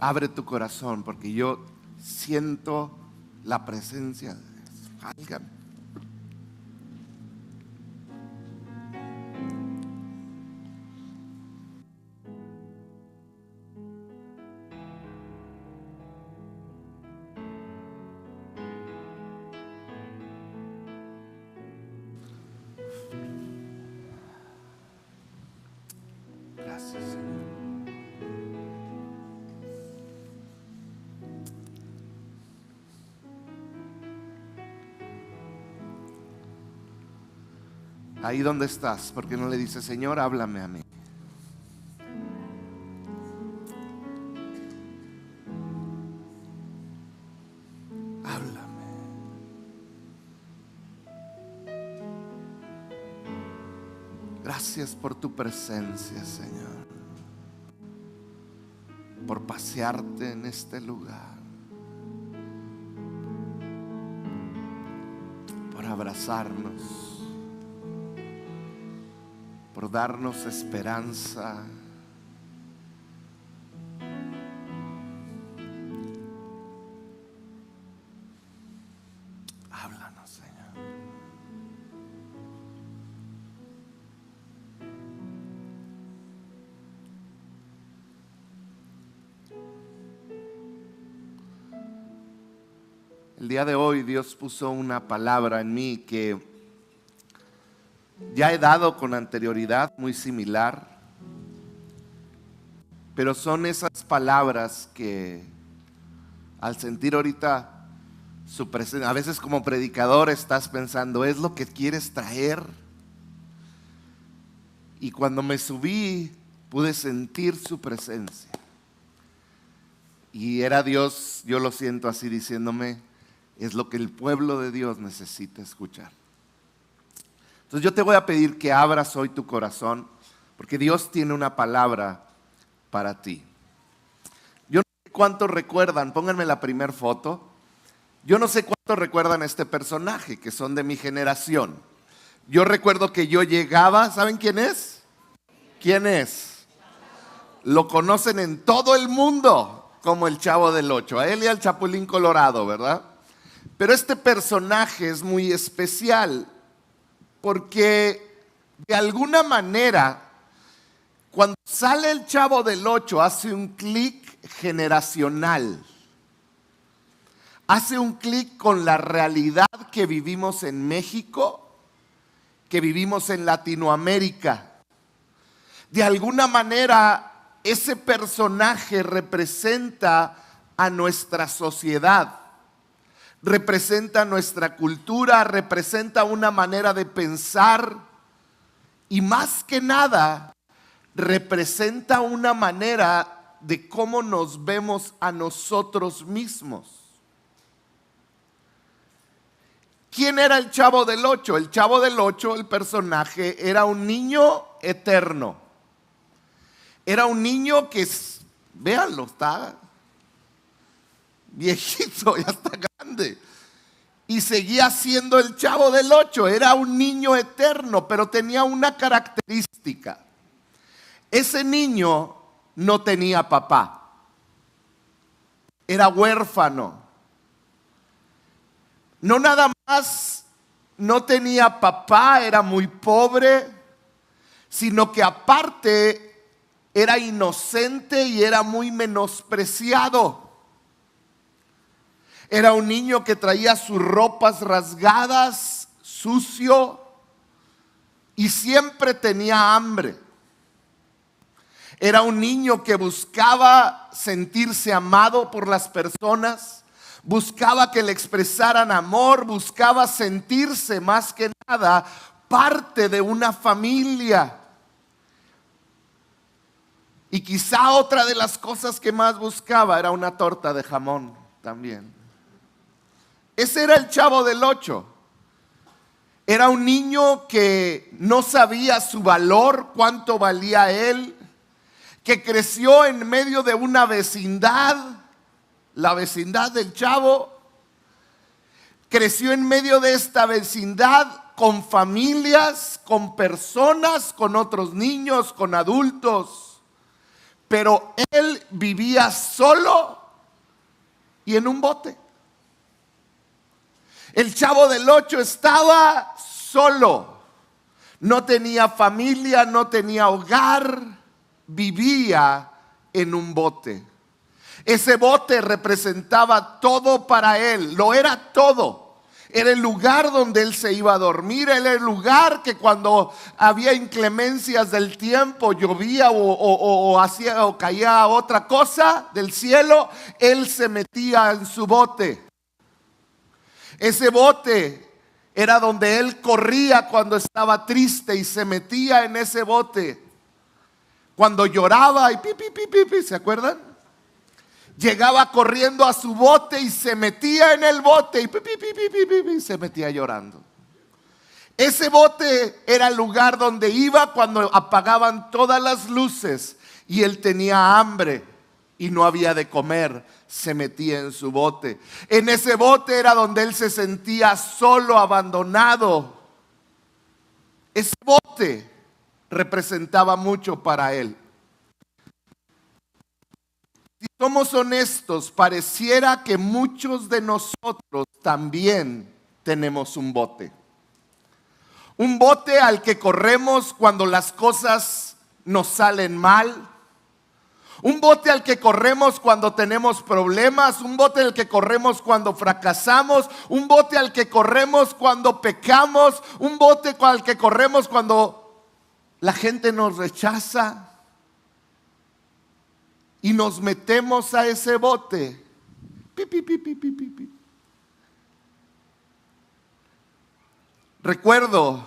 Abre tu corazón porque yo siento la presencia de Dios. Válgame. Gracias, Señor. Ahí donde estás, ¿por qué no le dices, Señor, háblame a mí? Háblame. Gracias por tu presencia, Señor. Por pasearte en este lugar. Por abrazarnos. Por darnos esperanza. Háblanos, Señor. El día de hoy Dios puso una palabra en mí que ya he dado con anterioridad, muy similar, pero son esas palabras que al sentir ahorita su presencia, a veces como predicador estás pensando, ¿es lo que quieres traer? Y cuando me subí pude sentir su presencia. Y era Dios, yo lo siento así diciéndome, es lo que el pueblo de Dios necesita escuchar. Entonces yo te voy a pedir que abras hoy tu corazón, porque Dios tiene una palabra para ti. Yo no sé cuántos recuerdan, pónganme la primera foto. Yo no sé cuántos recuerdan a este personaje, que son de mi generación. Yo recuerdo que yo llegaba, ¿saben quién es? ¿Quién es? Lo conocen en todo el mundo como el Chavo del Ocho, a él y al Chapulín Colorado, ¿verdad? Pero este personaje es muy especial porque de alguna manera cuando sale el Chavo del Ocho hace un clic generacional. Hace un clic con la realidad que vivimos en México, que vivimos en Latinoamérica. De alguna manera ese personaje representa a nuestra sociedad. Representa nuestra cultura, representa una manera de pensar y más que nada representa una manera de cómo nos vemos a nosotros mismos. ¿Quién era el Chavo del Ocho? El Chavo del Ocho, el personaje, era un niño eterno. Era un niño que, véanlo, está viejito, ya está grande. Y seguía siendo el Chavo del Ocho. Era un niño eterno, pero tenía una característica. Ese niño no tenía papá. Era huérfano. No nada más no tenía papá, era muy pobre, sino que aparte era inocente y era muy menospreciado. Era un niño que traía sus ropas rasgadas, sucio, y siempre tenía hambre. Era un niño que buscaba sentirse amado por las personas, buscaba que le expresaran amor, buscaba sentirse más que nada parte de una familia. Y quizá otra de las cosas que más buscaba era una torta de jamón también. Ese era el Chavo del Ocho. Era un niño que no sabía su valor, cuánto valía él, que creció en medio de una vecindad, la vecindad del Chavo. Creció en medio de esta vecindad con familias, con personas, con otros niños, con adultos. pero él vivía solo y en un bote. El Chavo del Ocho estaba solo, no tenía familia, no tenía hogar, vivía en un bote. Ese bote representaba todo para él, lo era todo. Era el lugar donde él se iba a dormir, era el lugar que cuando había inclemencias del tiempo, llovía o caía otra cosa del cielo, él se metía en su bote. Ese bote era donde él corría cuando estaba triste y se metía en ese bote. Cuando lloraba y pi, ¿se acuerdan? Llegaba corriendo a su bote y se metía en el bote y se metía llorando. Ese bote era el lugar donde iba cuando apagaban todas las luces y él tenía hambre y no había de comer. Se metía en su bote. En ese bote era donde él se sentía solo, abandonado. Ese bote representaba mucho para él. Si somos honestos, pareciera que muchos de nosotros también tenemos un bote. Un bote al que corremos cuando las cosas nos salen mal. Un bote al que corremos cuando tenemos problemas. Un bote al que corremos cuando fracasamos. Un bote al que corremos cuando pecamos. Un bote al que corremos cuando la gente nos rechaza. Y nos metemos a ese bote. Recuerdo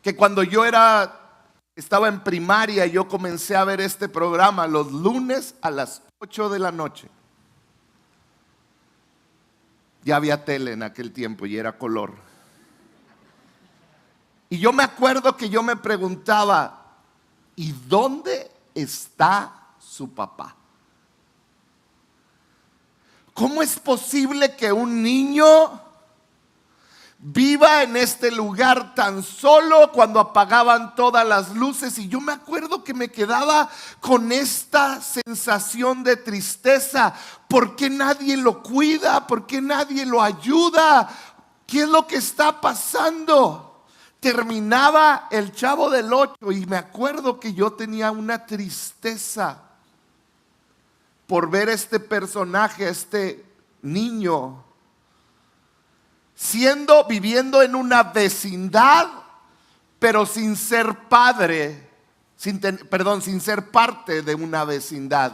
que cuando yo estaba en primaria, yo comencé a ver este programa los lunes a las 8 de la noche. Ya había tele en aquel tiempo y era color. Y yo me acuerdo que yo me preguntaba, ¿y dónde está su papá? ¿Cómo es posible que un niño viva en este lugar tan solo cuando apagaban todas las luces? Y yo me acuerdo que me quedaba con esta sensación de tristeza. ¿Por qué nadie lo cuida? ¿Por qué nadie lo ayuda? ¿Qué es lo que está pasando? Terminaba el Chavo del Ocho y me acuerdo que yo tenía una tristeza por ver este personaje, este niño, viviendo en una vecindad, pero sin ser padre, sin ser parte de una vecindad.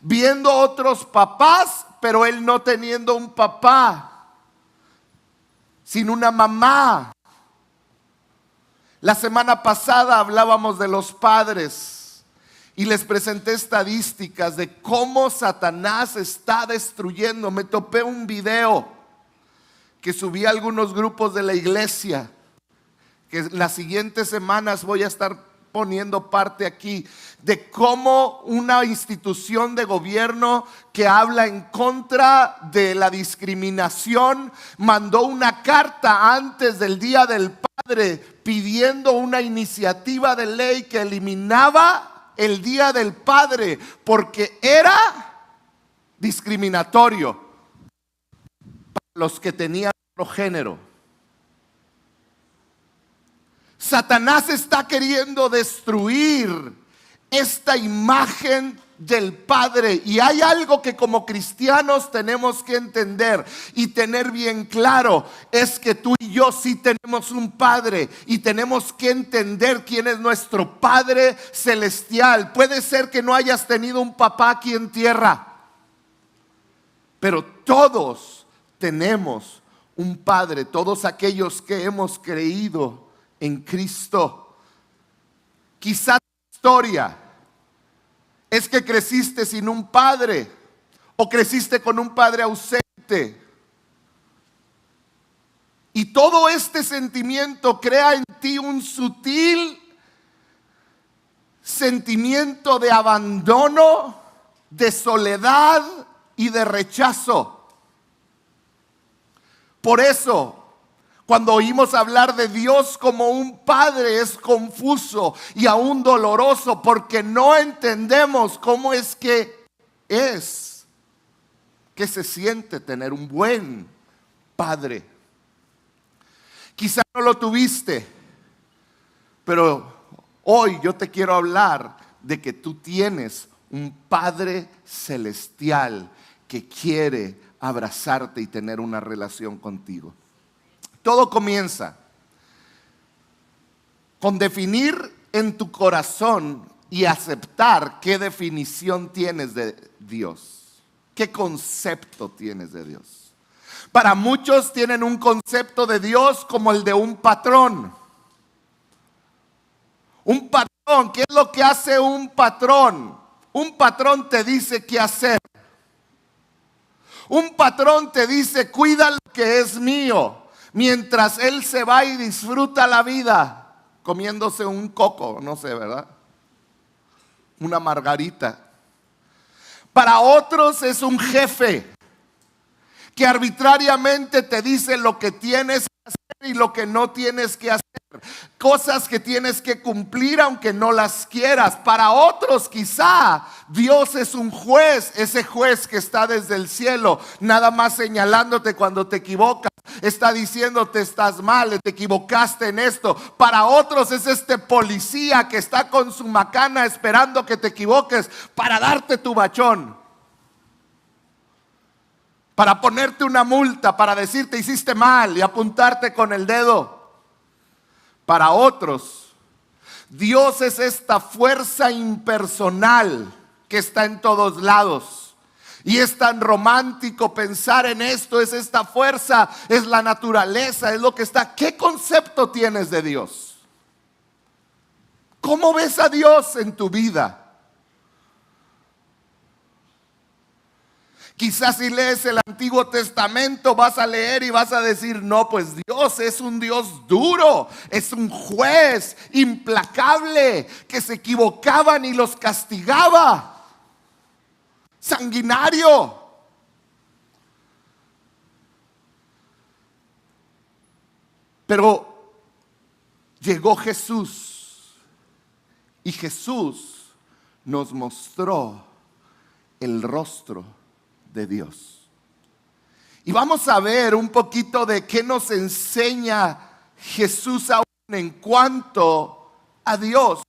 Viendo otros papás, pero él no teniendo un papá, sin una mamá. La semana pasada hablábamos de los padres. Y les presenté estadísticas de cómo Satanás está destruyendo. Me topé un video que subí a algunos grupos de la iglesia, que en las siguientes semanas voy a estar poniendo parte aquí, de cómo una institución de gobierno que habla en contra de la discriminación mandó una carta antes del Día del Padre pidiendo una iniciativa de ley que eliminaba el Día del Padre porque era discriminatorio para los que tenían otro género. Satanás está queriendo destruir esta imagen del Padre, y hay algo que como cristianos tenemos que entender y tener bien claro, es que tú y yo sí tenemos un Padre y tenemos que entender quién es nuestro Padre celestial. Puede ser que no hayas tenido un papá aquí en tierra, pero todos tenemos un Padre, todos aquellos que hemos creído en Cristo. Quizá tu historia es que creciste sin un padre o creciste con un padre ausente. Y todo este sentimiento crea en ti un sutil sentimiento de abandono, de soledad y de rechazo. Por eso, Cuando oímos hablar de Dios como un padre es confuso y aún doloroso porque no entendemos cómo es que es, que se siente tener un buen padre. Quizá no lo tuviste, pero hoy yo te quiero hablar de que tú tienes un Padre celestial que quiere abrazarte y tener una relación contigo. Todo comienza con definir en tu corazón y aceptar qué definición tienes de Dios, qué concepto tienes de Dios. Para muchos tienen un concepto de Dios como el de un patrón. Un patrón, ¿qué es lo que hace un patrón? Un patrón te dice qué hacer. Un patrón te dice, cuida lo que es mío, mientras él se va y disfruta la vida comiéndose un coco, no sé, ¿verdad? Una margarita. Para otros es un jefe que arbitrariamente te dice lo que tienes que hacer y lo que no tienes que hacer. Cosas que tienes que cumplir aunque no las quieras. Para otros quizá Dios es un juez, ese juez que está desde el cielo, nada más señalándote cuando te equivocas. Está diciéndote estás mal, te equivocaste en esto. Para otros es este policía que está con su macana esperando que te equivoques para darte tu bachón, para ponerte una multa, para decirte hiciste mal y apuntarte con el dedo. Para otros, Dios es esta fuerza impersonal que está en todos lados. Y es tan romántico pensar en esto, es esta fuerza, es la naturaleza, es lo que está. ¿Qué concepto tienes de Dios? ¿Cómo ves a Dios en tu vida? Quizás si lees el Antiguo Testamento vas a leer y vas a decir, no, pues Dios es un Dios duro, es un juez implacable, que se equivocaban y los castigaba, sanguinario. Pero llegó Jesús y Jesús nos mostró el rostro de Dios. Y vamos a ver un poquito de qué nos enseña Jesús aún en cuanto a Dios.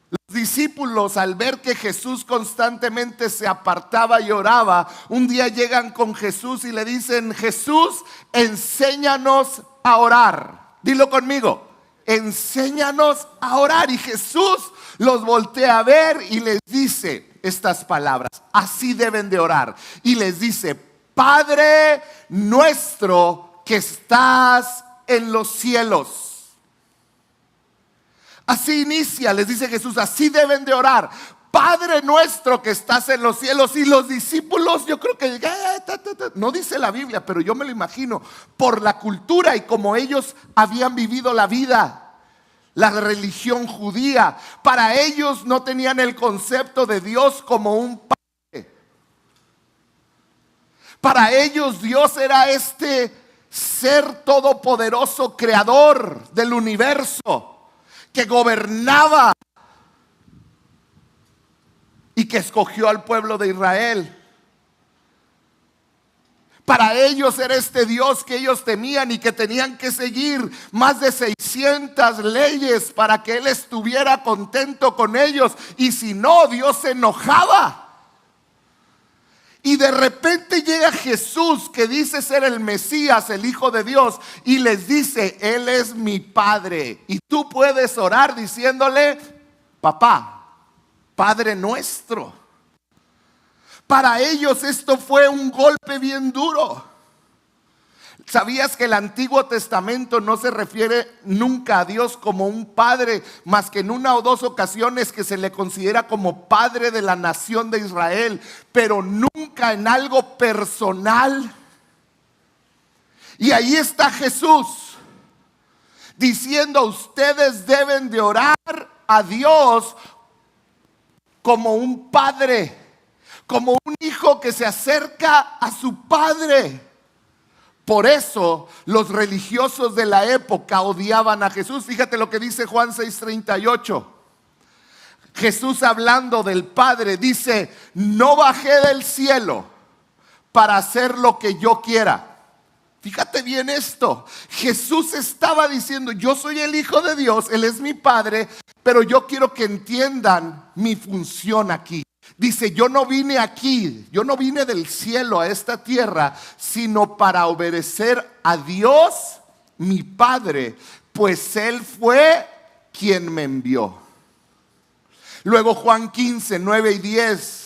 Los discípulos, al ver que Jesús constantemente se apartaba y oraba, un día llegan con Jesús y le dicen, Jesús, enséñanos a orar. Dilo conmigo, enséñanos a orar. Y Jesús los voltea a ver y les dice estas palabras, así deben de orar. Y les dice, Padre nuestro que estás en los cielos. Así inicia, les dice Jesús, así deben de orar. Padre nuestro que estás en los cielos. Y los discípulos, yo creo que no dice la Biblia, pero yo me lo imagino, por la cultura y como ellos habían vivido la vida, la religión judía, para ellos no tenían el concepto de Dios como un padre. Para ellos Dios era este ser todopoderoso, creador del universo, que gobernaba y que escogió al pueblo de Israel. Para ellos era este Dios que ellos temían y que tenían que seguir más de 600 leyes para que Él estuviera contento con ellos. Y si no, Dios se enojaba. Y de repente llega Jesús, que dice ser el Mesías, el Hijo de Dios, y les dice, Él es mi Padre. Y tú puedes orar diciéndole, papá, Padre nuestro. Para ellos esto fue un golpe bien duro. ¿Sabías que el Antiguo Testamento no se refiere nunca a Dios como un padre, más que en una o dos ocasiones que se le considera como padre de la nación de Israel, pero nunca en algo personal? Y ahí está Jesús diciendo, ustedes deben de orar a Dios como un padre, como un hijo que se acerca a su padre. Por eso los religiosos de la época odiaban a Jesús. Fíjate lo que dice Juan 6:38. Jesús, hablando del Padre, dice: no bajé del cielo para hacer lo que yo quiera. Fíjate bien esto. Jesús estaba diciendo: yo soy el Hijo de Dios, Él es mi Padre, pero yo quiero que entiendan mi función aquí. Dice: yo no vine aquí, yo no vine del cielo a esta tierra, sino para obedecer a Dios, mi Padre, pues Él fue quien me envió. Luego Juan 15, 9 y 10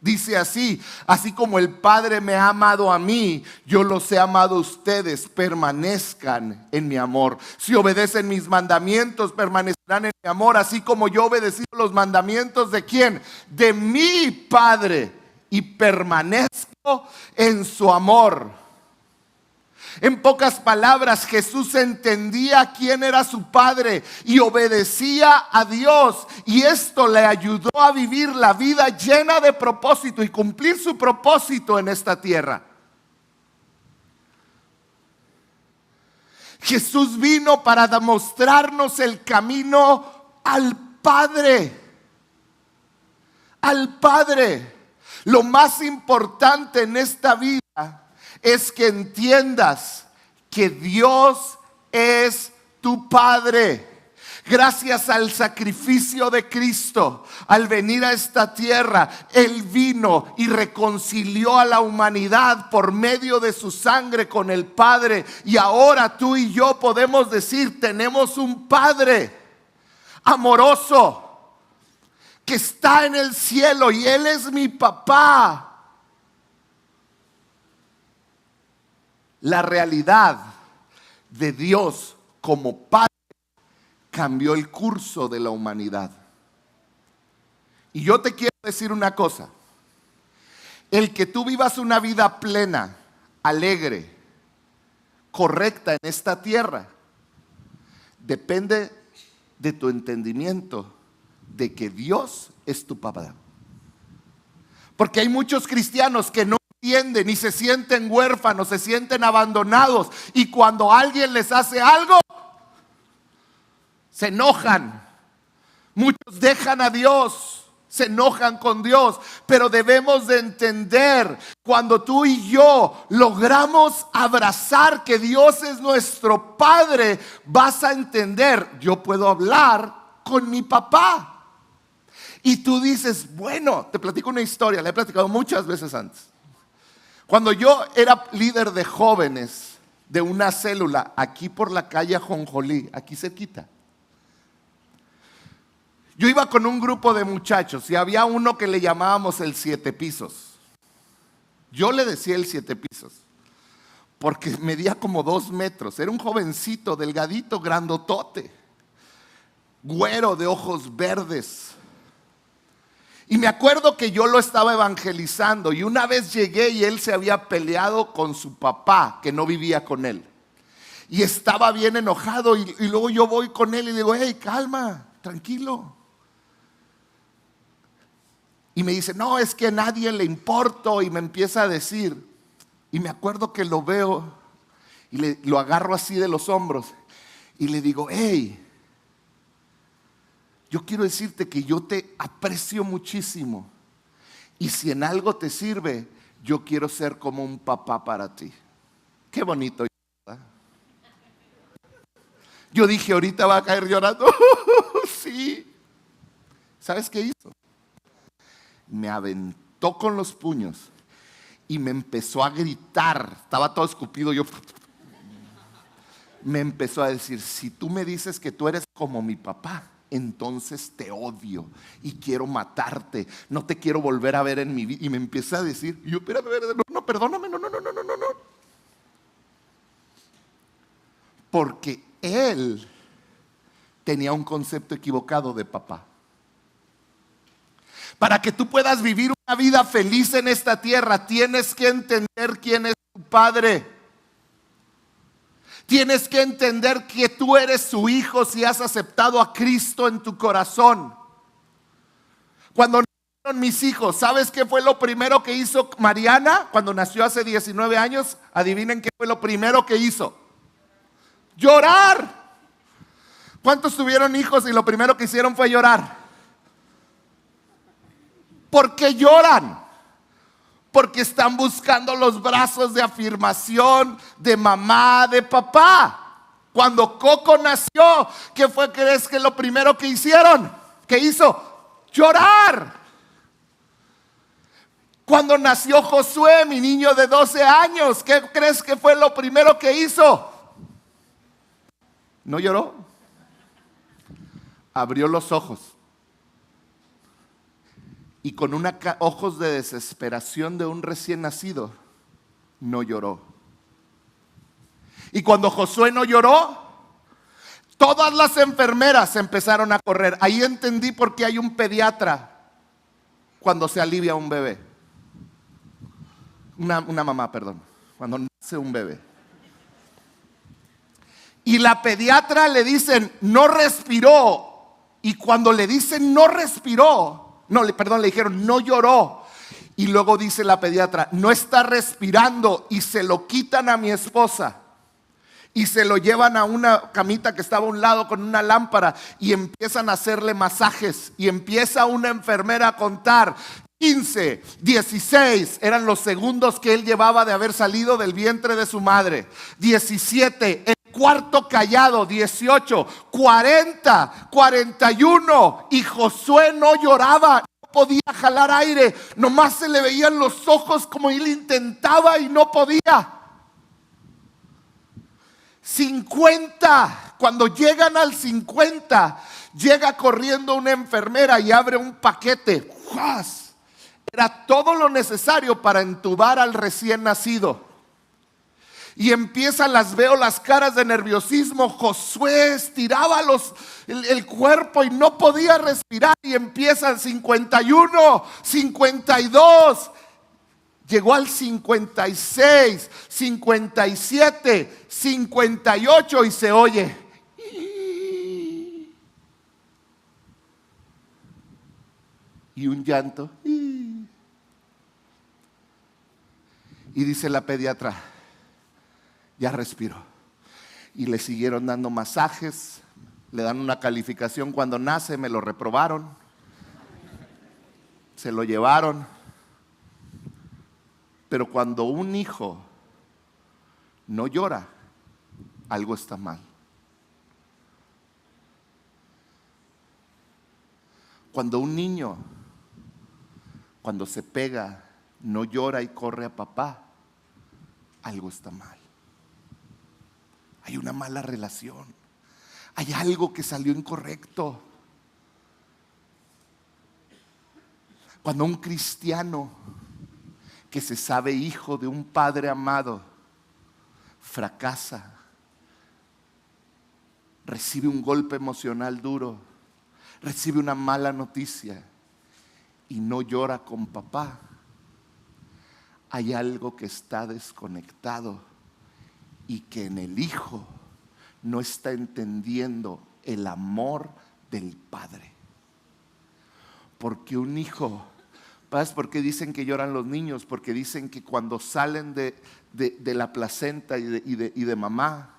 dice así: así como el Padre me ha amado a mí, yo los he amado a ustedes, permanezcan en mi amor. Si obedecen mis mandamientos, permanecerán en mi amor, así como yo obedecí los mandamientos ¿de quién? De mi Padre, y permanezco en su amor. En pocas palabras, Jesús entendía quién era su Padre y obedecía a Dios, y esto le ayudó a vivir la vida llena de propósito y cumplir su propósito en esta tierra. Jesús vino para demostrarnos el camino al Padre. Al Padre. Lo más importante en esta vida es que entiendas que Dios es tu Padre. Gracias al sacrificio de Cristo, al venir a esta tierra, Él vino y reconcilió a la humanidad por medio de su sangre con el Padre. Y ahora tú y yo podemos decir: tenemos un Padre amoroso que está en el cielo, y Él es mi papá. La realidad de Dios como Padre cambió el curso de la humanidad. Y yo te quiero decir una cosa: el que tú vivas una vida plena, alegre, correcta en esta tierra, depende de tu entendimiento de que Dios es tu papá. Porque hay muchos cristianos que no entienden y se sienten huérfanos, se sienten abandonados, y cuando alguien les hace algo, se enojan. Muchos dejan a Dios, se enojan con Dios. Pero debemos de entender, cuando tú y yo logramos abrazar que Dios es nuestro Padre, vas a entender: yo puedo hablar con mi papá. Y tú dices: bueno, te platico una historia, la he platicado muchas veces antes. Cuando yo era líder de jóvenes de una célula aquí por la calle Ajonjolí, aquí cerquita, yo iba con un grupo de muchachos y había uno que le llamábamos el 7 pisos. Yo le decía el 7 pisos porque medía como 2 metros. Era un jovencito, delgadito, grandotote, güero, de ojos verdes. Y me acuerdo que yo lo estaba evangelizando, y una vez llegué y él se había peleado con su papá, que no vivía con él. Y estaba bien enojado, y luego yo voy con él y digo: hey, calma, tranquilo. Y me dice: no, es que a nadie le importo, y me empieza a decir. Y me acuerdo que lo veo y lo agarro así de los hombros y le digo: hey, yo quiero decirte que yo te aprecio muchísimo, y si en algo te sirve, yo quiero ser como un papá para ti. Qué bonito, ¿verdad? Yo dije: ahorita va a caer llorando. Sí. ¿Sabes qué hizo? Me aventó con los puños y me empezó a gritar. Estaba todo escupido yo. Me empezó a decir: si tú me dices que tú eres como mi papá, entonces te odio y quiero matarte, no te quiero volver a ver en mi vida. Y me empieza a decir, y yo: espérame, no, perdóname, no. Porque él tenía un concepto equivocado de papá. Para que tú puedas vivir una vida feliz en esta tierra, tienes que entender quién es tu Padre. Tienes que entender que tú eres su hijo si has aceptado a Cristo en tu corazón. Cuando mis hijos. ¿Sabes qué fue lo primero que hizo Mariana cuando nació hace 19 años? Adivinen qué fue lo primero que hizo. Llorar. ¿Cuántos tuvieron hijos y lo primero que hicieron fue llorar? ¿Por qué lloran? Porque están buscando los brazos de afirmación de mamá, de papá. Cuando Coco nació, ¿qué fue, crees que lo primero que hicieron? ¿Qué hizo? Llorar. Cuando nació Josué, mi niño de 12 años, ¿qué crees que fue lo primero que hizo? ¿No lloró? Abrió los ojos. Y con ojos de desesperación de un recién nacido, no lloró. Y cuando Josué no lloró, todas las enfermeras empezaron a correr. Ahí entendí por qué hay un pediatra cuando se alivia un bebé. Una mamá, perdón, cuando nace un bebé. Y la pediatra le dicen, no respiró. Y cuando le dicen no respiró, le dijeron no lloró. Y luego dice la pediatra, no está respirando. Y se lo quitan a mi esposa. Y se lo llevan a una camita que estaba a un lado con una lámpara. Y empiezan a hacerle masajes. Y empieza una enfermera a contar. 15, 16 eran los segundos que él llevaba de haber salido del vientre de su madre. 17, el cuarto callado. 18, 40, 41. Y Josué no lloraba, no podía jalar aire. Nomás se le veían los ojos como él intentaba y no podía. 50, cuando llegan al 50, llega corriendo una enfermera y abre un paquete. ¡Jas! Era todo lo necesario para entubar al recién nacido. Y veo las caras de nerviosismo. Josué estiraba el cuerpo y no podía respirar. Y empiezan 51, 52. Llegó al 56, 57, 58 y se oye. Y un llanto. Y dice la pediatra, ya respiró. Y le siguieron dando masajes, le dan una calificación cuando nace, me lo reprobaron, se lo llevaron. Pero cuando un hijo no llora, algo está mal. Cuando un niño, cuando se pega, no llora y corre a papá, algo está mal. Hay una mala relación. Hay algo que salió incorrecto. Cuando un cristiano que se sabe hijo de un padre amado fracasa, recibe un golpe emocional duro, recibe una mala noticia y no llora con papá, hay algo que está desconectado y que en el hijo no está entendiendo el amor del padre. Porque un hijo, ¿sabes por qué dicen que lloran los niños? Porque dicen que cuando salen de la placenta y de mamá,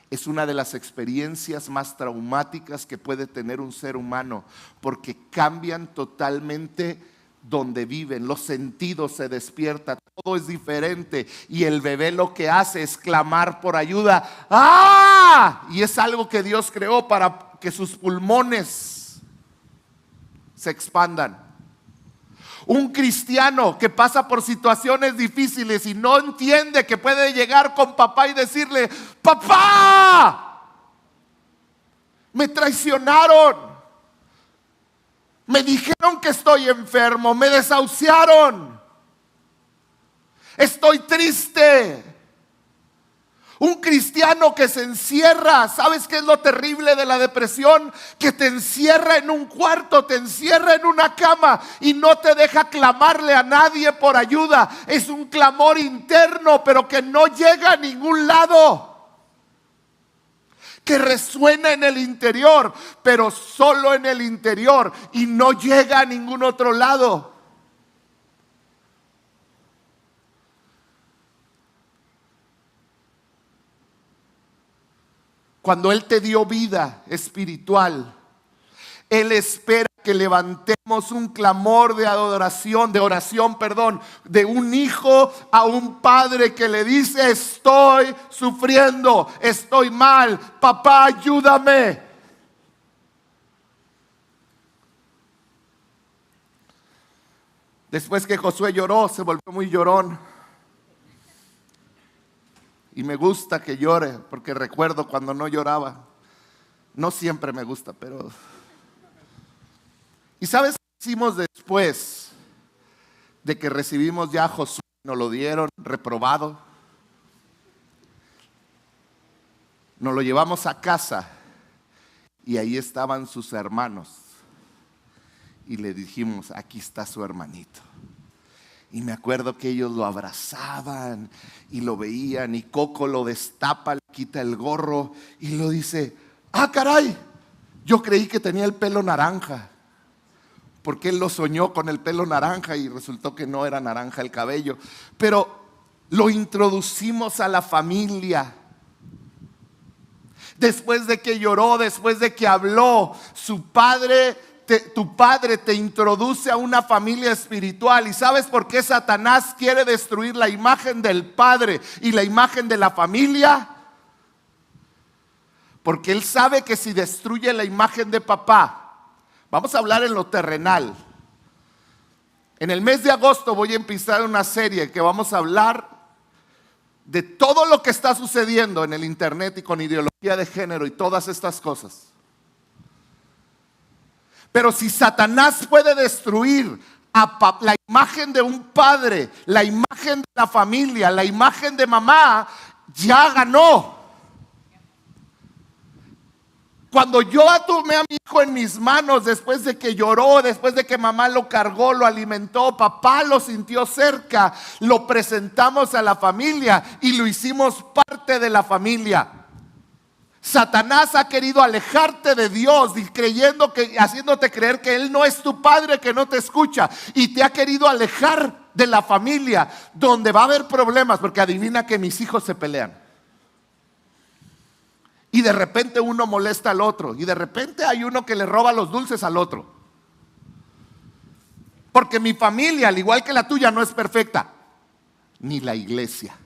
es una de las experiencias más traumáticas que puede tener un ser humano, porque cambian totalmente donde viven, los sentidos se despiertan, todo es diferente y el bebé lo que hace es clamar por ayuda. ¡Ah! Y es algo que Dios creó para que sus pulmones se expandan. Un cristiano que pasa por situaciones difíciles y no entiende que puede llegar con papá y decirle: papá, me traicionaron, me dijeron que estoy enfermo, me desahuciaron, estoy triste. Un cristiano que se encierra, ¿sabes qué es lo terrible de la depresión? Que te encierra en un cuarto, te encierra en una cama y no te deja clamarle a nadie por ayuda. Es un clamor interno, pero que no llega a ningún lado. que resuena en el interior, pero solo en el interior y no llega a ningún otro lado. Cuando Él te dio vida espiritual, Él espera que levantemos un clamor de oración, de un hijo a un padre que le dice: estoy sufriendo, estoy mal, papá, ayúdame. Después que Josué lloró, se volvió muy llorón. Y me gusta que llore, porque recuerdo cuando no lloraba. No siempre me gusta, pero... ¿Y sabes qué hicimos después de que recibimos ya a Josué? Nos lo dieron reprobado. Nos lo llevamos a casa y ahí estaban sus hermanos. Y le dijimos: aquí está su hermanito. Y me acuerdo que ellos lo abrazaban y lo veían, y Coco lo destapa, le quita el gorro y lo dice: ¡ah, caray! Yo creí que tenía el pelo naranja, porque él lo soñó con el pelo naranja y resultó que no era naranja el cabello. Pero lo introducimos a la familia. Después de que lloró, después de que habló, tu padre te introduce a una familia espiritual. ¿Y sabes por qué Satanás quiere destruir la imagen del padre y la imagen de la familia? Porque él sabe que si destruye la imagen de papá, vamos a hablar en lo terrenal. En el mes de agosto voy a empezar una serie que vamos a hablar de todo lo que está sucediendo en el internet y con ideología de género y todas estas cosas. Pero si Satanás puede destruir la imagen de un padre, la imagen de la familia, la imagen de mamá, ya ganó. Cuando yo tomé a mi hijo en mis manos, después de que lloró, después de que mamá lo cargó, lo alimentó, papá lo sintió cerca, lo presentamos a la familia y lo hicimos parte de la familia. Satanás ha querido alejarte de Dios y haciéndote creer que Él no es tu padre, que no te escucha, y te ha querido alejar de la familia, donde va a haber problemas, porque adivina que mis hijos se pelean. Y de repente uno molesta al otro, y de repente hay uno que le roba los dulces al otro. Porque mi familia, al igual que la tuya, no es perfecta, ni la iglesia.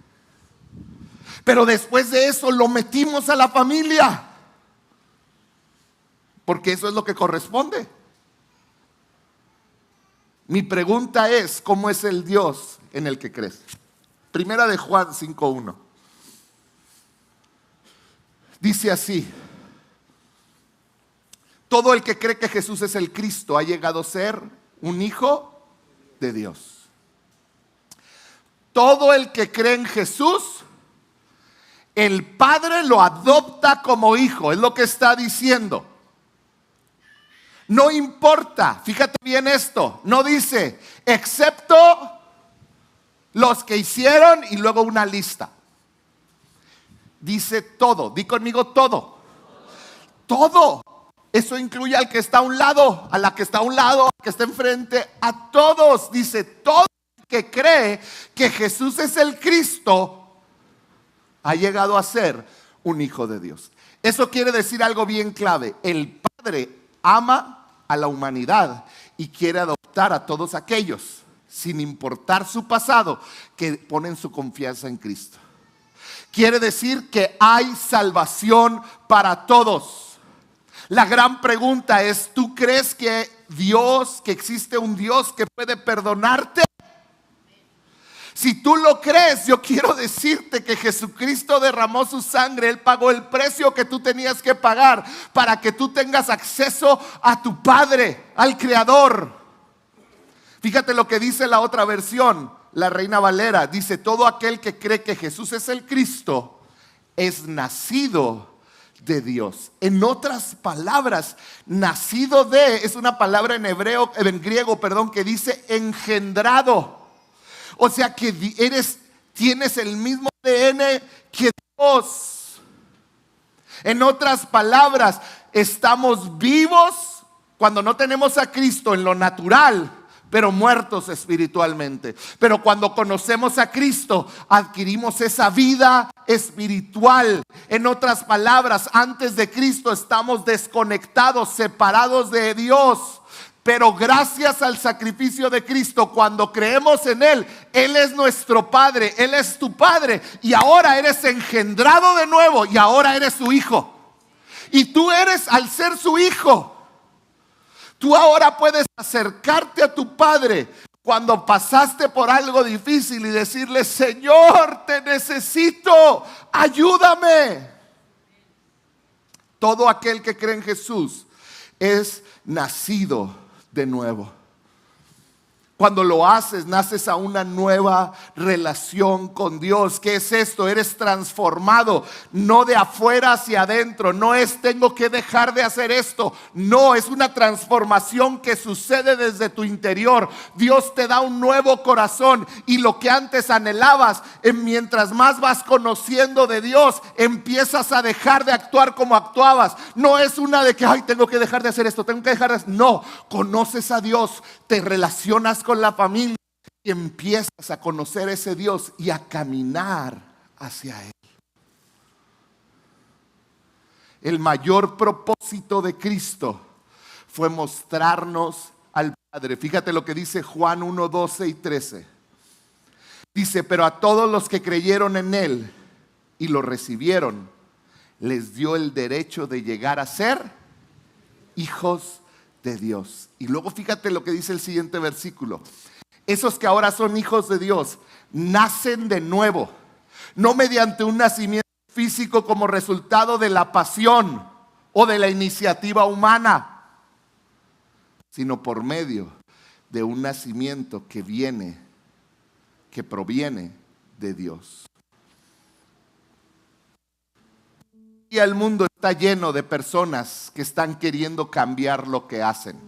Pero después de eso lo metimos a la familia, porque eso es lo que corresponde. Mi pregunta es: ¿cómo es el Dios en el que crees? Primera de Juan 5:1. Dice así: todo el que cree que Jesús es el Cristo ha llegado a ser un hijo de Dios. Todo el que cree en Jesús, el Padre lo adopta como hijo. Es lo que está diciendo. No importa, fíjate bien esto, no dice excepto los que hicieron y luego una lista. Dice todo. Di conmigo: todo. Todo. Eso incluye al que está a un lado, a la que está a un lado, al que está enfrente, a todos. Dice: todo el que cree que Jesús es el Cristo ha llegado a ser un hijo de Dios. Eso quiere decir algo bien clave. El Padre ama a la humanidad y quiere adoptar a todos aquellos, sin importar su pasado, que ponen su confianza en Cristo. Quiere decir que hay salvación para todos. La gran pregunta es: ¿tú crees que existe un Dios que puede perdonarte? Si tú lo crees, yo quiero decirte que Jesucristo derramó su sangre. Él pagó el precio que tú tenías que pagar para que tú tengas acceso a tu Padre, al Creador. Fíjate lo que dice la otra versión, la Reina Valera. Dice: todo aquel que cree que Jesús es el Cristo es nacido de Dios. En otras palabras, nacido de es una palabra en griego, que dice engendrado. O sea que tienes el mismo ADN que Dios. En otras palabras, estamos vivos cuando no tenemos a Cristo en lo natural, pero muertos espiritualmente. Pero cuando conocemos a Cristo, adquirimos esa vida espiritual. En otras palabras, antes de Cristo estamos desconectados, separados de Dios. Pero gracias al sacrificio de Cristo, cuando creemos en Él, Él es nuestro Padre, Él es tu Padre. Y ahora eres engendrado de nuevo y ahora eres su hijo. Y tú eres, al ser su hijo, tú ahora puedes acercarte a tu Padre cuando pasaste por algo difícil y decirle: Señor, te necesito, ayúdame. Todo aquel que cree en Jesús es nacido de nuevo. Cuando lo haces, naces a una nueva relación con Dios. ¿Qué es esto? Eres transformado, no de afuera hacia adentro. No es tengo que dejar de hacer esto. No, es una transformación que sucede desde tu interior. Dios te da un nuevo corazón y lo que antes anhelabas, mientras más vas conociendo de Dios, empiezas a dejar de actuar como actuabas. No es una de que, ay, tengo que dejar de hacer esto, tengo que dejar de... No, conoces a Dios, te relacionas con la familia y empiezas a conocer ese Dios y a caminar hacia Él. El mayor propósito de Cristo fue mostrarnos al Padre. Fíjate lo que dice Juan 1, 12 y 13. Dice: pero a todos los que creyeron en Él y lo recibieron, les dio el derecho de llegar a ser hijos de Dios. Y luego fíjate lo que dice el siguiente versículo: esos que ahora son hijos de Dios nacen de nuevo, no mediante un nacimiento físico como resultado de la pasión o de la iniciativa humana, sino por medio de un nacimiento que proviene de Dios. Y el mundo está lleno de personas que están queriendo cambiar lo que hacen,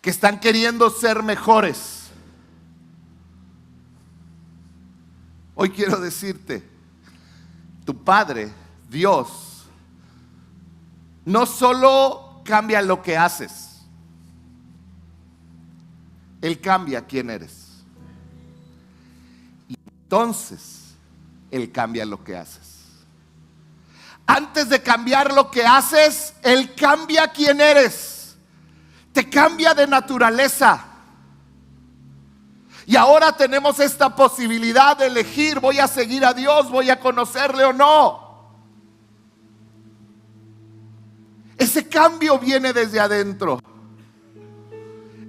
que están queriendo ser mejores. Hoy quiero decirte, tu Padre, Dios, no solo cambia lo que haces, Él cambia quién eres. Y entonces Él cambia lo que haces. Antes de cambiar lo que haces, Él cambia quién eres. Te cambia de naturaleza. Y ahora tenemos esta posibilidad de elegir: voy a seguir a Dios, voy a conocerle o no. Ese cambio viene desde adentro.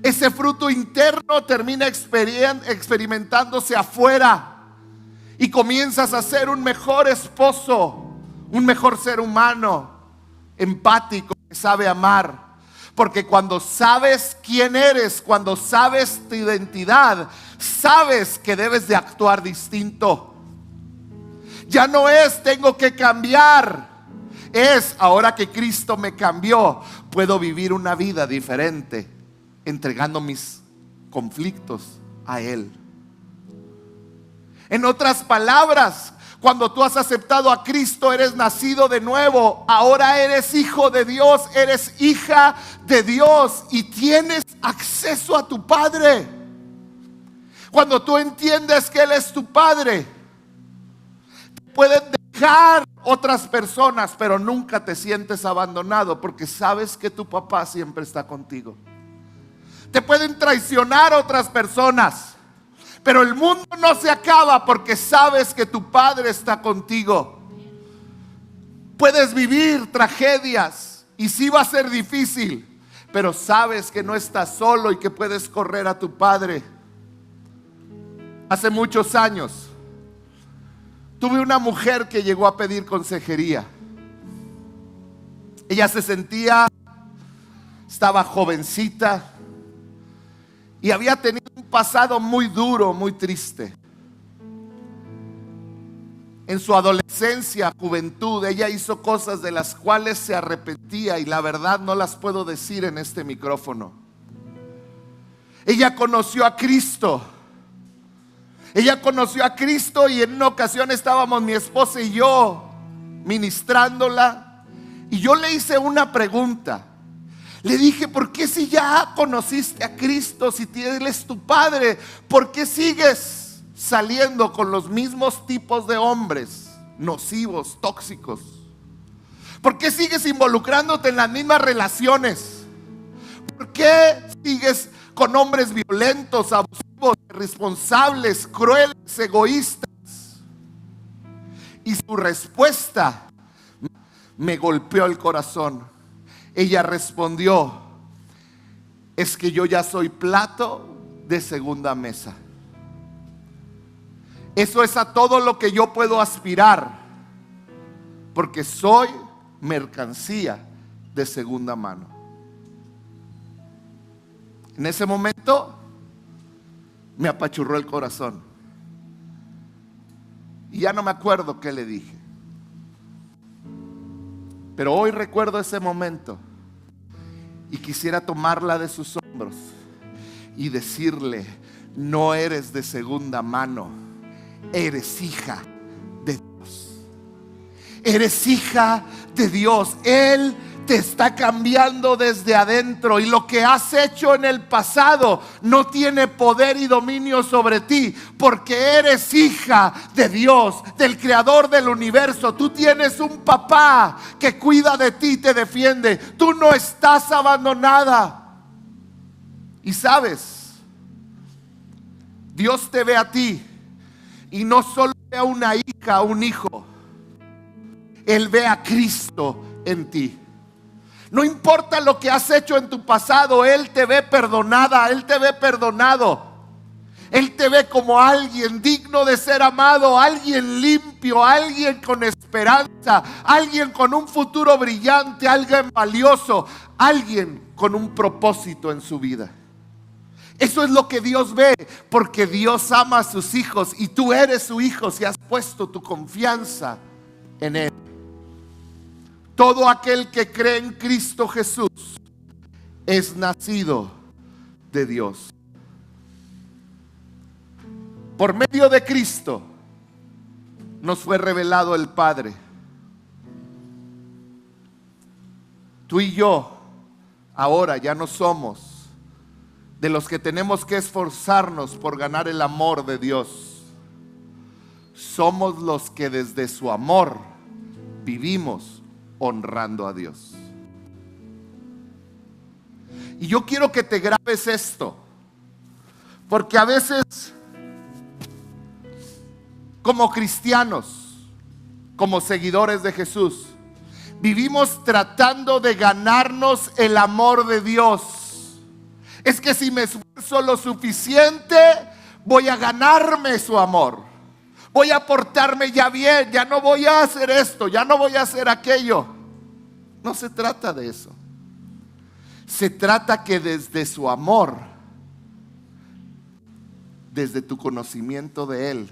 Ese fruto interno termina experimentándose afuera. Y comienzas a ser un mejor esposo, un mejor ser humano, empático, que sabe amar. Porque cuando sabes quién eres, cuando sabes tu identidad, sabes que debes de actuar distinto. Ya no es tengo que cambiar, es ahora que Cristo me cambió, puedo vivir una vida diferente, entregando mis conflictos a Él. En otras palabras, cuando tú has aceptado a Cristo, eres nacido de nuevo. Ahora eres hijo de Dios, eres hija de Dios y tienes acceso a tu Padre. Cuando tú entiendes que Él es tu Padre, pueden dejar otras personas, pero nunca te sientes abandonado, porque sabes que tu papá siempre está contigo. Te pueden traicionar otras personas, pero el mundo no se acaba porque sabes que tu Padre está contigo. Puedes vivir tragedias y sí va a ser difícil, pero sabes que no estás solo y que puedes correr a tu Padre. Hace muchos años tuve una mujer que llegó a pedir consejería. Ella se sentía, estaba jovencita y había tenido un pasado muy duro, muy triste. En su adolescencia, juventud, ella hizo cosas de las cuales se arrepentía y la verdad no las puedo decir en este micrófono. Ella conoció a Cristo. Ella conoció a Cristo y en una ocasión estábamos mi esposa y yo ministrándola, y yo le hice una pregunta. Le dije, ¿por qué si ya conociste a Cristo, si Él es tu Padre, por qué sigues saliendo con los mismos tipos de hombres nocivos, tóxicos? ¿Por qué sigues involucrándote en las mismas relaciones? ¿Por qué sigues con hombres violentos, abusivos, irresponsables, crueles, egoístas? Y su respuesta me golpeó el corazón. Ella respondió, es que yo ya soy plato de segunda mesa. Eso es a todo lo que yo puedo aspirar, porque soy mercancía de segunda mano. En ese momento me apachurró el corazón y ya no me acuerdo qué le dije. Pero hoy recuerdo ese momento y quisiera tomarla de sus hombros y decirle, no eres de segunda mano, eres hija de Dios. Eres hija de Dios. Él te está cambiando desde adentro, y lo que has hecho en el pasado no tiene poder y dominio sobre ti, porque eres hija de Dios, del creador del universo. Tú tienes un papá que cuida de ti y te defiende. Tú no estás abandonada. Y sabes, Dios te ve a ti, y no solo ve a una hija, un hijo. Él ve a Cristo en ti. No importa lo que has hecho en tu pasado, Él te ve perdonada, Él te ve perdonado. Él te ve como alguien digno de ser amado, alguien limpio, alguien con esperanza, alguien con un futuro brillante, alguien valioso, alguien con un propósito en su vida. Eso es lo que Dios ve, porque Dios ama a sus hijos, y tú eres su hijo si has puesto tu confianza en Él. Todo aquel que cree en Cristo Jesús es nacido de Dios. Por medio de Cristo nos fue revelado el Padre. Tú y yo ahora ya no somos de los que tenemos que esforzarnos por ganar el amor de Dios. Somos los que desde su amor vivimos honrando a Dios. Y yo quiero que te grabes esto, porque a veces, como cristianos, como seguidores de Jesús, vivimos tratando de ganarnos el amor de Dios. Es que si me esfuerzo lo suficiente, voy a ganarme su amor. Voy a portarme ya bien, ya no voy a hacer esto, ya no voy a hacer aquello. No se trata de eso. Se trata que desde su amor, desde tu conocimiento de Él,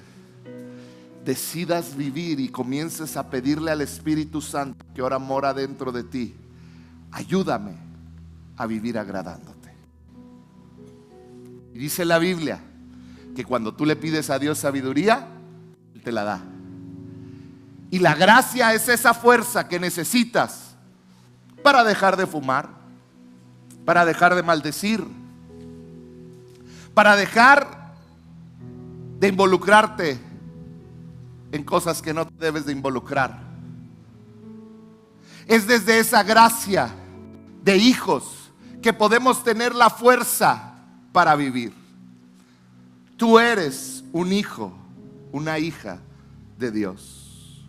decidas vivir y comiences a pedirle al Espíritu Santo, que ahora mora dentro de ti, ayúdame a vivir agradándote. Y dice la Biblia que cuando tú le pides a Dios sabiduría, Él te la da. Y la gracia es esa fuerza que necesitas para dejar de fumar, para dejar de maldecir, para dejar de involucrarte en cosas que no te debes de involucrar. Es desde esa gracia de hijos que podemos tener la fuerza para vivir. Tú eres un hijo, una hija de Dios.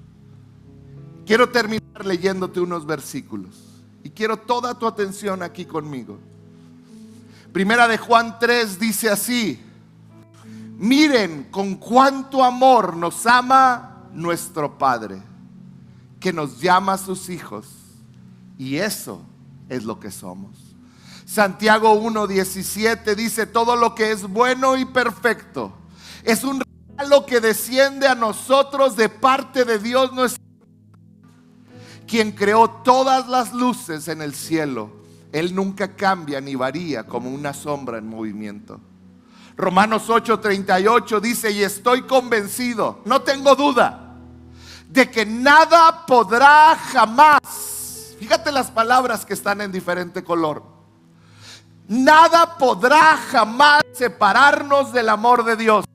Quiero terminar leyéndote unos versículos y quiero toda tu atención aquí conmigo. Primera de Juan 3 dice así: miren con cuánto amor nos ama nuestro Padre, que nos llama a sus hijos, y eso es lo que somos. Santiago 1:17 dice: todo lo que es bueno y perfecto es un regalo que desciende a nosotros de parte de Dios nuestro, quien creó todas las luces en el cielo. Él nunca cambia ni varía como una sombra en movimiento. Romanos 8:38 dice: y estoy convencido, no tengo duda, de que nada podrá jamás, fíjate las palabras que están en diferente color, nada podrá jamás separarnos del amor de Dios.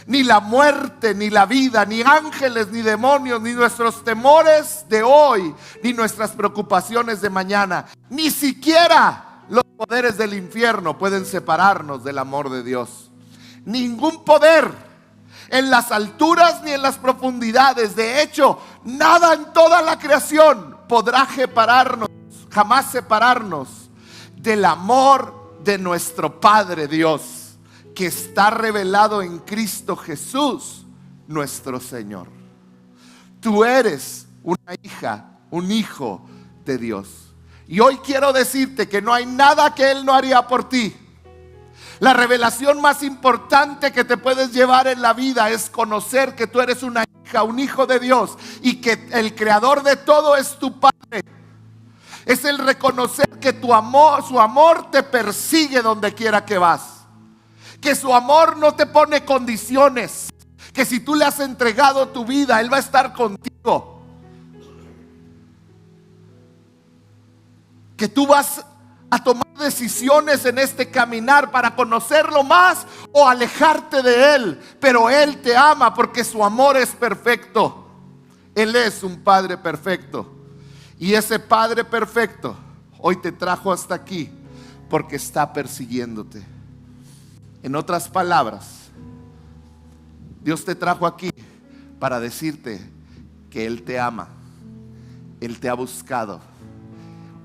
Ni la muerte, ni la vida, ni ángeles, ni demonios, ni nuestros temores de hoy, ni nuestras preocupaciones de mañana, ni siquiera los poderes del infierno pueden separarnos del amor de Dios. Ningún poder en las alturas ni en las profundidades. De hecho, nada en toda la creación podrá jamás separarnos del amor de nuestro Padre Dios, que está revelado en Cristo Jesús, nuestro Señor. Tú eres una hija, un hijo de Dios. Y hoy quiero decirte que no hay nada que Él no haría por ti. La revelación más importante que te puedes llevar en la vida es conocer que tú eres una hija, un hijo de Dios, y que el creador de todo es tu Padre. Es el reconocer que su amor te persigue donde quiera que vas. Que su amor no te pone condiciones. Que si tú le has entregado tu vida, Él va a estar contigo. Que tú vas a tomar decisiones en este caminar para conocerlo más o alejarte de Él. Pero Él te ama porque su amor es perfecto. Él es un Padre perfecto. Y ese Padre perfecto hoy te trajo hasta aquí porque está persiguiéndote. En otras palabras, Dios te trajo aquí para decirte que Él te ama. Él te ha buscado.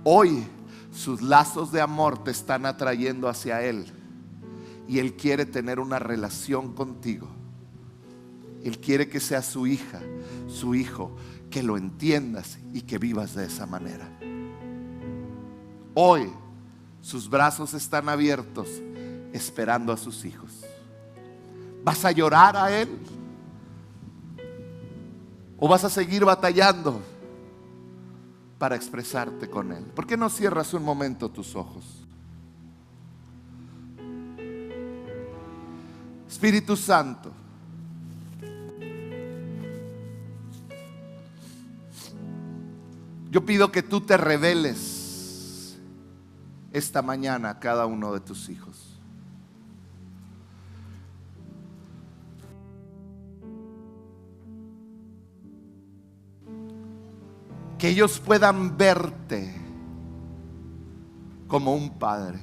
Hoy sus lazos de amor te están atrayendo hacia Él. Y Él quiere tener una relación contigo. Él quiere que seas su hija, su hijo, que lo entiendas y que vivas de esa manera. Hoy sus brazos están abiertos, esperando a sus hijos. ¿Vas a llorar a Él? ¿O vas a seguir batallando para expresarte con Él? ¿Por qué no cierras un momento tus ojos? Espíritu Santo, yo pido que tú te reveles esta mañana a cada uno de tus hijos. Que ellos puedan verte como un padre.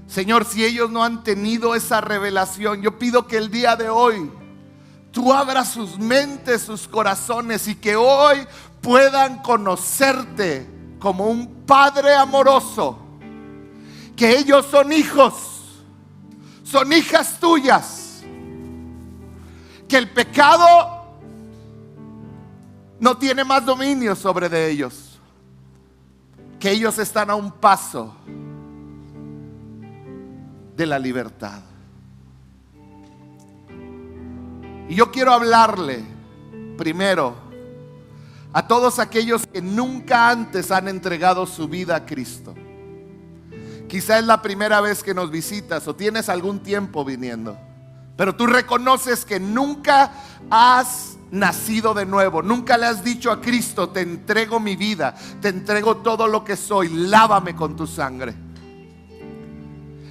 Señor, si ellos no han tenido esa revelación, yo pido que el día de hoy tú abras sus mentes, sus corazones, y que hoy puedan conocerte como un Padre amoroso. Que ellos son hijos, son hijas tuyas. Que el pecado no tiene más dominio sobre de ellos. Que ellos están a un paso de la libertad. Y yo quiero hablarle primero a todos aquellos que nunca antes han entregado su vida a Cristo. Quizá es la primera vez que nos visitas o tienes algún tiempo viniendo, pero tú reconoces que nunca has nacido de nuevo. Nunca le has dicho a Cristo: te entrego mi vida, te entrego todo lo que soy, lávame con tu sangre.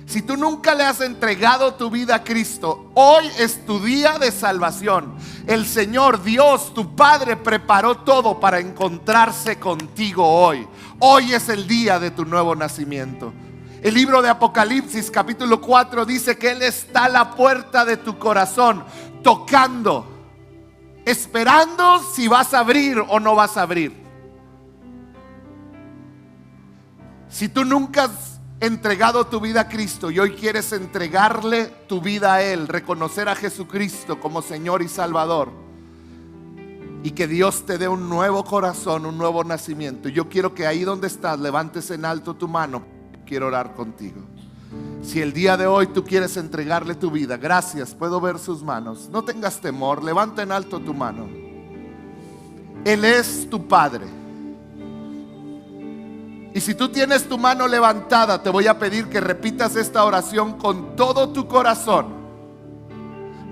Si tú nunca le has entregado tu vida a Cristo, hoy es tu día de salvación. El Señor Dios, tu Padre, preparó todo para encontrarse contigo hoy. Hoy es el día de tu nuevo nacimiento. El libro de Apocalipsis capítulo 4 dice que Él está a la puerta de tu corazón, tocando, esperando si vas a abrir o no vas a abrir. Si tú nunca has entregado tu vida a Cristo y hoy quieres entregarle tu vida a Él, reconocer a Jesucristo como Señor y Salvador, y que Dios te dé un nuevo corazón, un nuevo nacimiento, yo quiero que ahí donde estás levantes en alto tu mano. Quiero orar contigo. Si el día de hoy tú quieres entregarle tu vida, gracias, puedo ver sus manos. No tengas temor, levanta en alto tu mano. Él es tu Padre. Y si tú tienes tu mano levantada, te voy a pedir que repitas esta oración con todo tu corazón.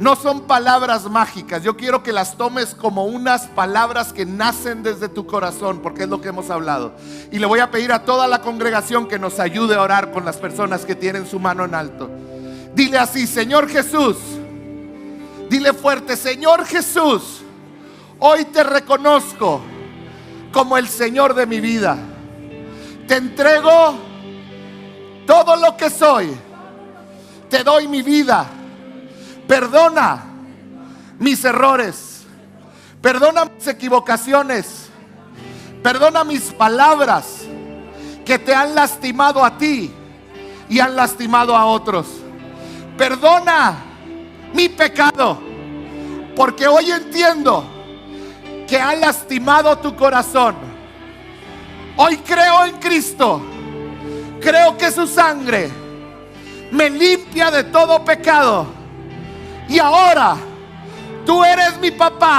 No son palabras mágicas. Yo quiero que las tomes como unas palabras que nacen desde tu corazón, porque es lo que hemos hablado. Y le voy a pedir a toda la congregación que nos ayude a orar con las personas que tienen su mano en alto. Dile así: Señor Jesús. Dile fuerte: Señor Jesús, hoy te reconozco como el Señor de mi vida. Te entrego todo lo que soy. Te doy mi vida. Perdona mis errores. Perdona mis equivocaciones. Perdona mis palabras que te han lastimado a ti y han lastimado a otros. Perdona mi pecado, porque hoy entiendo que ha lastimado tu corazón. Hoy creo en Cristo. Creo que su sangre me limpia de todo pecado. Y ahora tú eres mi papá.